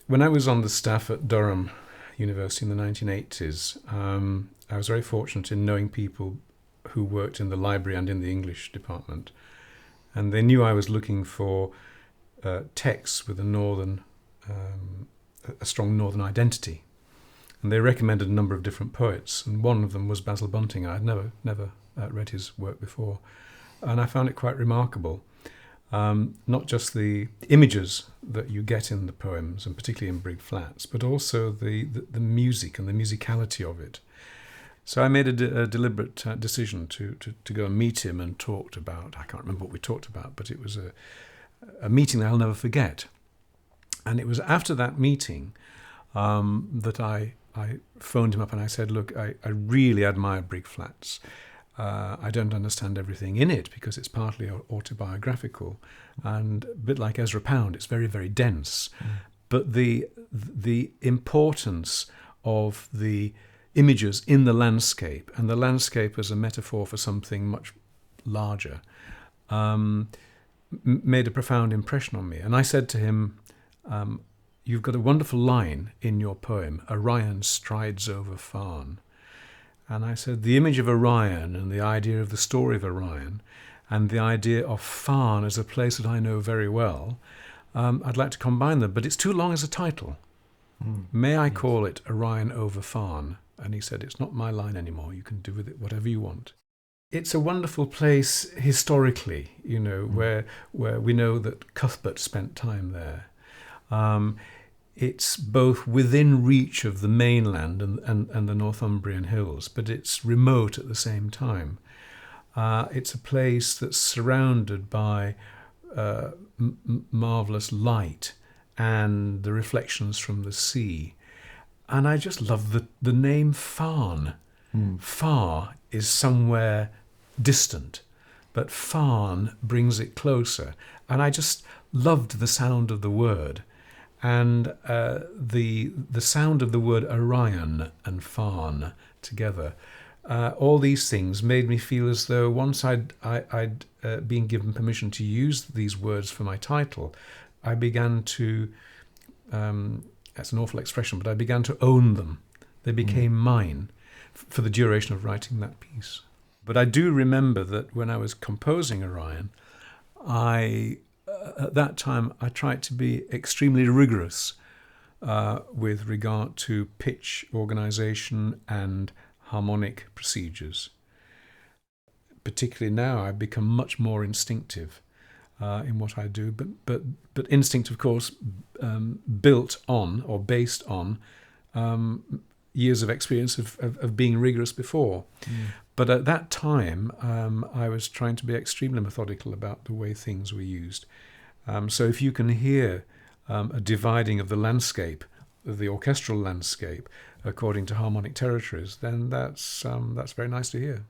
When I was on the staff at Durham University in the 1980s, I was very fortunate in knowing people who worked in the library and in the English department. And they knew I was looking for texts with a strong northern identity. And they recommended a number of different poets, and one of them was Basil Bunting. I'd never read his work before, and I found it quite remarkable. Not just the images that you get in the poems, and particularly in Brig Flats, but also the music and the musicality of it. So I made a deliberate decision to go and meet him and talked about, I can't remember what we talked about, but it was a meeting that I'll never forget. And it was after that meeting that I phoned him up and I said, look, I really admire Brig Flats. I don't understand everything in it because it's partly autobiographical, and a bit like Ezra Pound, it's very, very dense. But the importance of the images in the landscape, and the landscape as a metaphor for something much larger, made a profound impression on me. And I said to him, you've got a wonderful line in your poem, Orion strides over Farne. And I said, the image of Orion and the idea of the story of Orion and the idea of Farne as a place that I know very well, I'd like to combine them, but it's too long as a title. May I call it Orion over Farne? And he said, it's not my line anymore. You can do with it whatever you want. It's a wonderful place historically, where we know that Cuthbert spent time there. It's both within reach of the mainland and the Northumbrian hills, but it's remote at the same time. It's a place that's surrounded by marvellous light and the reflections from the sea. And I just love the name Farne. Far is somewhere distant, but Farne brings it closer. And I just loved the sound of the word. And the sound of the word Orion and Farne together, all these things made me feel as though once I'd been given permission to use these words for my title, I began to, that's an awful expression, but I began to own them. They became mine for the duration of writing that piece. But I do remember that when I was composing Orion, at that time, I tried to be extremely rigorous with regard to pitch organisation and harmonic procedures. Particularly now, I've become much more instinctive in what I do, but instinct, of course, built on or based on years of experience of being rigorous before. But at that time, I was trying to be extremely methodical about the way things were used. So if you can hear a dividing of the landscape, of the orchestral landscape, according to harmonic territories, then that's very nice to hear.